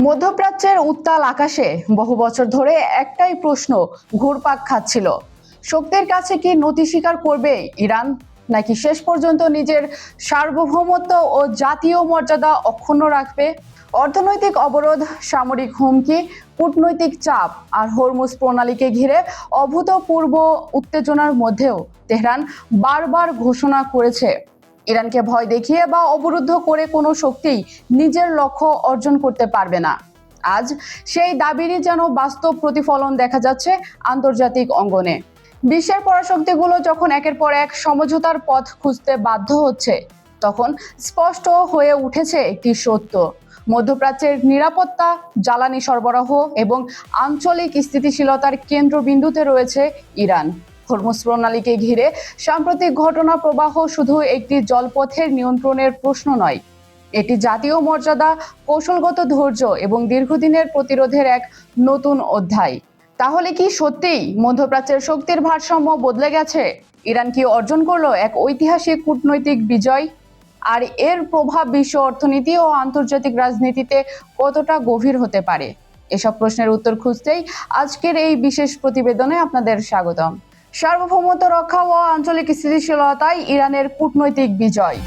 মধ্যপ্রাচ্যের উত্তাল আকাশে বহু বছর ধরে একটাই প্রশ্ন ঘুরপাক খাচ্ছিল, শক্তির কাছে কি নতি স্বীকার করবে ইরান, নাকি শেষ পর্যন্ত নিজের সার্বভৌমত্ব ও জাতীয় মর্যাদা অক্ষুণ্ণ রাখবে। অর্থনৈতিক অবরোধ, সামরিক হুমকি, কূটনৈতিক চাপ আর হরমুজ প্রণালীকে ঘিরে অভূতপূর্ব উত্তেজনার মধ্যেও তেহরান বারবার ঘোষণা করেছে, ইরানকে ভয় দেখিয়ে বা অবরুদ্ধ করে কোনো শক্তিই নিজের লক্ষ্য অর্জন করতে পারবে না। আজ সেই দাবিরই যেন বাস্তব প্রতিফলন দেখা যাচ্ছে আন্তর্জাতিক অঙ্গনে। বিশ্বের পরাশক্তিগুলো যখন একের পর এক সমঝোতার পথ খুঁজতে বাধ্য হচ্ছে, তখন স্পষ্ট হয়ে উঠেছে একটি সত্য: মধ্যপ্রাচ্যের নিরাপত্তা, জ্বালানি সরবরাহ এবং আঞ্চলিক স্থিতিশীলতার কেন্দ্রবিন্দুতে রয়েছে ইরান। হরমুজ প্রণালীকে ঘিরে সাম্প্রতিক ঘটনা প্রবাহ শুধু একটি জলপথের নিয়ন্ত্রণের প্রশ্ন নয়, এটি জাতীয় মর্যাদা, কৌশলগত ধৈর্য এবং দীর্ঘদিনের প্রতিরোধের এক নতুন অধ্যায়। তাহলে কি সত্যিই মধ্যপ্রাচ্যের শক্তির ভারসাম্য বদলে গেছে? ইরান কি অর্জন করলো এক ঐতিহাসিক কূটনৈতিক বিজয়? আর এর প্রভাব বিশ্ব অর্থনীতি ও আন্তর্জাতিক রাজনীতিতে কতটা গভীর হতে পারে? এসব প্রশ্নের উত্তর খুঁজতেই আজকের এই বিশেষ প্রতিবেদনে আপনাদের স্বাগতম। সার্বভৌমত্ব রক্ষা ও আঞ্চলিক স্থিতিশীলতায় ইরানের কূটনৈতিক বিজয়।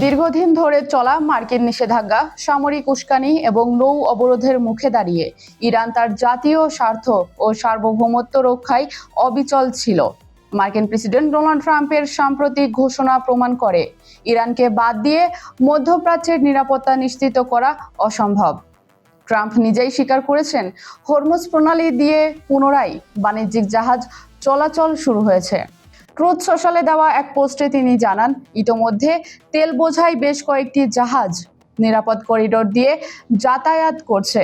দীর্ঘদিন ধরে চলা মার্কিন নিষেধাজ্ঞা, সামরিক উস্কানি এবং নৌ অবরোধের মুখে দাঁড়িয়ে ইরান তার জাতীয় স্বার্থ ও সার্বভৌমত্ব রক্ষায় অবিচল ছিল। মার্কিন প্রেসিডেন্ট ডোনাল্ড ট্রাম্পের সাম্প্রতিক ঘোষণা প্রমাণ করে, ইরানকে বাদ দিয়ে মধ্যপ্রাচ্যের নিরাপত্তা নিশ্চিত করা অসম্ভব। ট্রাম্প নিজেই স্বীকার করেছেন, হরমুজ প্রণালী দিয়ে পুনরায় বাণিজ্যিক জাহাজ চলাচল শুরু হয়েছে। ট্রুথ সোশ্যালে দেওয়া এক পোস্টে তিনি জানান, ইতোমধ্যে তেল বোঝাই বেশ কয়েকটি জাহাজ নিরাপদ করিডোর দিয়ে যাতায়াত করছে।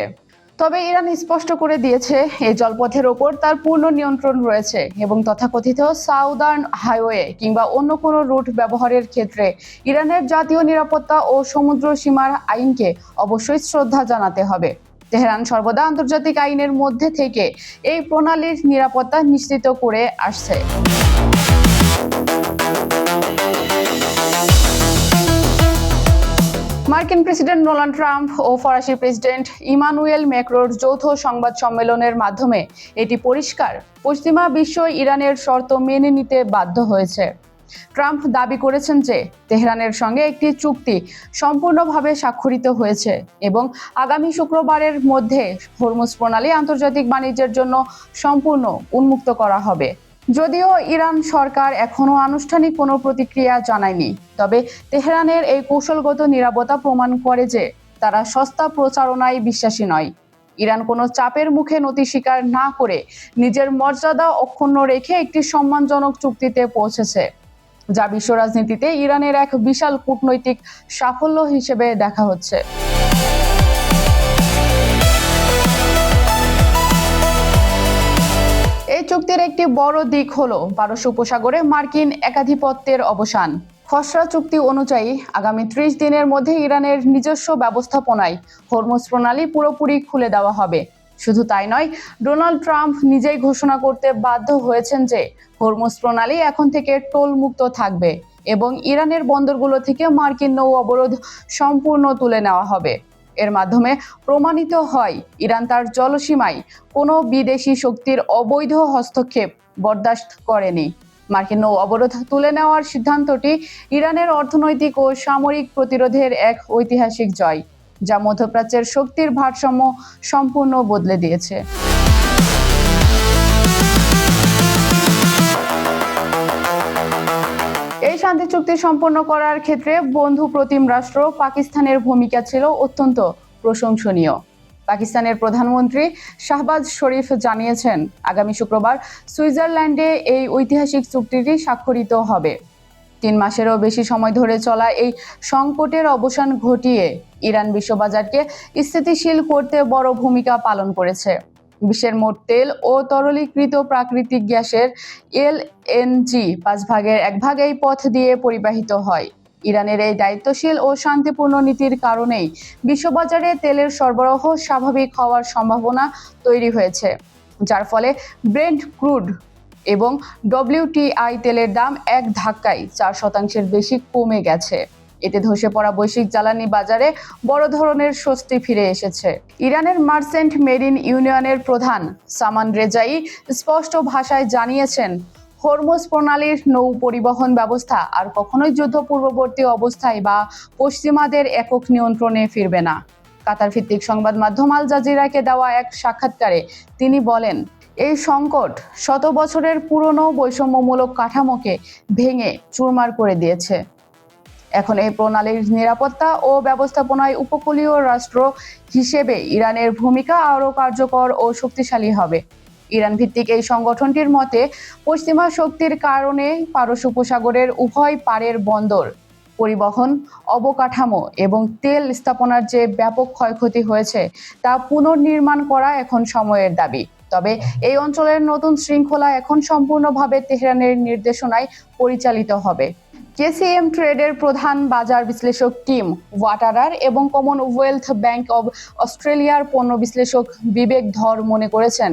তবে ইরান স্পষ্ট করে দিয়েছে, এই জলপথের ওপর তার পূর্ণ নিয়ন্ত্রণ রয়েছে এবং তথাকথিত সাউদার্ন হাইওয়ে কিংবা অন্য কোনো রুট ব্যবহারের ক্ষেত্রে ইরানের জাতীয় নিরাপত্তা ও সমুদ্র সীমার আইনকে অবশ্যই শ্রদ্ধা জানাতে হবে। তেহরান সর্বদা আন্তর্জাতিক আইনের মধ্যে থেকে এই প্রণালীর নিরাপত্তা নিশ্চিত করে আসছে। মার্কিন প্রেসিডেন্ট ডোনাল্ড ট্রাম্প ও ফরাসি প্রেসিডেন্ট ইমানুয়েল ম্যাক্রোর যৌথ সংবাদ সম্মেলনের মাধ্যমে এটি পরিষ্কার, পশ্চিমা বিশ্ব ইরানের শর্ত মেনে নিতে বাধ্য হয়েছে। ট্রাম্প দাবি করেছেন যে তেহরানের সঙ্গে একটি চুক্তি সম্পূর্ণভাবে স্বাক্ষরিত হয়েছে এবং আগামী শুক্রবারের মধ্যে হরমুজ প্রণালী আন্তর্জাতিক বাণিজ্যের জন্য সম্পূর্ণ উন্মুক্ত করা হবে। যদিও ইরান সরকার এখনো আনুষ্ঠানিক কোনো প্রতিক্রিয়া জানায়নি, তবে তেহরানের এই কৌশলগত নীরবতা প্রমাণ করে যে তারা সস্তা প্রচারণায় বিশ্বাসী নয়। ইরান কোনো চাপের মুখে নতি স্বীকার না করে নিজের মর্যাদা অক্ষুণ্ণ রেখে একটি সম্মানজনক চুক্তিতে পৌঁছেছে, যা বিশ্ব রাজনীতিতে ইরানের এক বিশাল কূটনৈতিক সাফল্য হিসেবে দেখা হচ্ছে। এই চুক্তির একটি বড় দিক হলো পারস্য উপসাগরে মার্কিন একাধিপত্যের অবসান। খসড়া চুক্তি অনুযায়ী আগামী 30 দিনের মধ্যে ইরানের নিজস্ব ব্যবস্থাপনায় হরমুজ প্রণালী পুরোপুরি খুলে দেওয়া হবে। শুধু তাই নয়, ডোনাল্ড ট্রাম্প নিজেই ঘোষণা করতে বাধ্য হয়েছেন যে হরমুজ প্রণালী এখন থেকে টোল মুক্ত থাকবে এবং ইরানের বন্দরগুলো থেকে মার্কিন নৌ অবরোধ সম্পূর্ণ তুলে নেওয়া হবে। এর মাধ্যমে প্রমাণিত হয়, ইরান তার জলসীমায় কোনো বিদেশি শক্তির অবৈধ হস্তক্ষেপ বরদাস্ত করেনি। মার্কিন নৌ অবরোধ তুলে নেওয়ার সিদ্ধান্তটি ইরানের অর্থনৈতিক ও সামরিক প্রতিরোধের এক ঐতিহাসিক জয়, যা মধ্যপ্রাচ্যের শক্তির ভারসাম্য সম্পূর্ণ বদলে দিয়েছে। এই শান্তি চুক্তি সম্পন্ন করার ক্ষেত্রে বন্ধু প্রতিম রাষ্ট্র পাকিস্তানের ভূমিকা ছিল অত্যন্ত প্রশংসনীয়। পাকিস্তানের প্রধানমন্ত্রী শাহবাজ শরীফ জানিয়েছেন, আগামী শুক্রবার সুইজারল্যান্ডে এই ঐতিহাসিক চুক্তিটি স্বাক্ষরিত হবে। 3 মাসেরও বেশি সময় ধরে চলা এই সংকটের অবসান ঘটিয়ে ইরান বিশ্ববাজারকে স্থিতিশীল করতে বড় ভূমিকা পালন করেছে। বিশ্বের মোট তেল ও তরলীকৃত প্রাকৃতিক গ্যাসের এলএনজি 5 ভাগের 1 ভাগ এই পথ দিয়ে পরিবাহিত হয়। ইরানের এই দায়িত্বশীল ও শান্তিপূর্ণ নীতির কারণেই বিশ্ববাজারে তেলের সরবরাহ স্বাভাবিক হওয়ার সম্ভাবনা তৈরি হয়েছে, যার ফলে ব্রেন্ট ক্রুড এবং WTI তেলের দাম এক ধাক্কায় 4% বেশি কমে গেছে। এতে ধসে পড়া বৈশ্বিক জ্বালানি বাজারে বড় ধরনের স্বস্তি ফিরে এসেছে। ইরানের মার্চেন্ট মেরিন ইউনিয়নের প্রধান সামান রেজাই স্পষ্ট ভাষায় জানিয়েছেন, হরমুজ প্রণালীর নৌ পরিবহন ব্যবস্থা আর কখনোই যুদ্ধ পূর্ববর্তী অবস্থায় বা পশ্চিমাদের একক নিয়ন্ত্রণে ফিরবে না। কাতার ভিত্তিক সংবাদ মাধ্যম আল জাজিরাকে দেওয়া এক সাক্ষাৎকারে তিনি বলেন, এই সংকট শত বছরের পুরনো বৈষম্যমূলক কাঠামোকে ভেঙে চুরমার করে দিয়েছে। এখন এই প্রণালীর নিরাপত্তা ও ব্যবস্থাপনায় উপকূলীয় রাষ্ট্র হিসেবে ইরানের ভূমিকা আরও কার্যকর ও শক্তিশালী হবে। ইরান ভিত্তিক এই সংগঠনটির মতে, পশ্চিমা শক্তির কারণে পারস্য উপসাগরের উভয় পাড়ের বন্দর, পরিবহন অবকাঠামো এবং তেল স্থাপনার যে ব্যাপক ক্ষয়ক্ষতি হয়েছে তা পুনর্নির্মাণ করা এখন সময়ের দাবি। তবে এই অঞ্চলের নতুন শৃঙ্খলা এখন সম্পূর্ণভাবে তেহরানের নির্দেশনায় পরিচালিত হবে। KCM ট্রেডের প্রধান বাজার বিশ্লেষক টিম ওয়াটারার এবং কমনওয়েলথ ব্যাংক অব অস্ট্রেলিয়ার পণ্য বিশ্লেষক বিবেক ধর মনে করেছেন,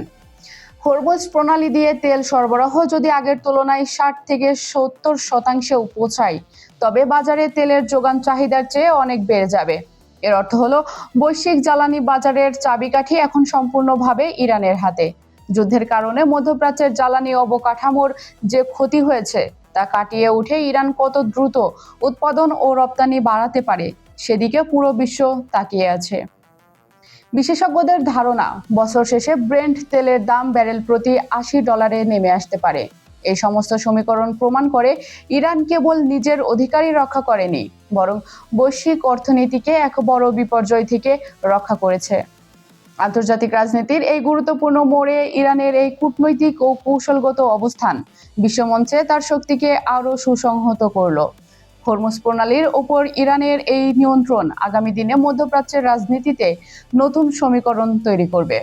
হরমুজ প্রণালী দিয়ে তেল সরবরাহ যদি আগের তুলনায় 60 থেকে 70% পৌঁছায়, তবে বাজারে তেলের যোগান চাহিদার চেয়ে অনেক বেড়ে যাবে। এর অর্থ হলো বৈশ্বিক জ্বালানি বাজারের চাবিকাঠি এখন সম্পূর্ণভাবে ইরানের হাতে। যুদ্ধের কারণে মধ্যপ্রাচ্যের জ্বালানি অবকাঠামোর যে ক্ষতি হয়েছে তা কাটিয়ে উঠে ইরান কত দ্রুত উৎপাদন ও রপ্তানি বাড়াতে পারে সেদিকে পুরো বিশ্ব তাকিয়ে আছে। বিশেষজ্ঞদের ধারণা, বছর শেষে ব্রেন্ট তেলের দাম ব্যারেল প্রতি $80 নেমে আসতে পারে। এই সমস্ত সমীকরণ প্রমাণ করে ইরান কেবল নিজের অধিকারই রক্ষা করেনি, বরং বৈশ্বিক অর্থনীতিকে এক বড় বিপর্যয় থেকে রক্ষা করেছে। আন্তর্জাতিক রাজনীতির এই গুরুত্বপূর্ণ মোড়ে ইরানের এই কূটনৈতিক ও কৌশলগত অবস্থান বিশ্বমঞ্চে তার শক্তিকে আরও সুসংহত করল। হরমুজ প্রণালীর ওপর ইরানের এই নিয়ন্ত্রণ আগামী দিনে মধ্যপ্রাচ্যের রাজনীতিতে নতুন সমীকরণ তৈরি করবে।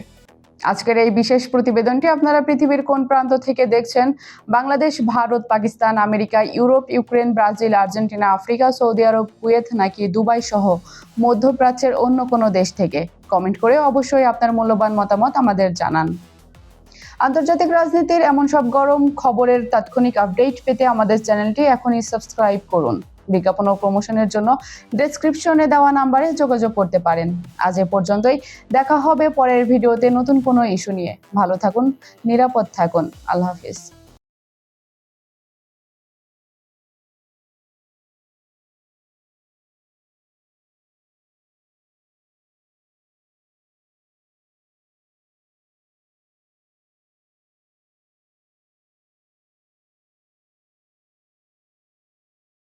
আজকের এই বিশেষ প্রতিবেদনটি আপনারা পৃথিবীর কোন প্রান্ত থেকে দেখছেন? Bangladesh, Bharat, Pakistan, America, Europe, Ukraine, Brazil, Argentina, Africa, Saudi Arab, Kuwait নাকি দুবাই সহ মধ্যপ্রাচ্যের অন্য কোনো দেশ থেকে? কমেন্ট করে অবশ্যই আপনার মূল্যবান মতামত আমাদের জানান। আন্তর্জাতিক রাজনীতির এমন সব গরম খবরের তাৎক্ষণিক আপডেট পেতে আমাদের চ্যানেলটি এখনই সাবস্ক্রাইব করুন। বিজ্ঞাপন ও প্রমোশনের জন্য ডেসক্রিপশনে দেওয়া নাম্বারে যোগাযোগ করতে পারেন। আজ এ পর্যন্তই, দেখা হবে পরের ভিডিওতে নতুন কোনো ইস্যু নিয়ে। ভালো থাকুন, নিরাপদ থাকুন। আল্লাহ হাফিজ।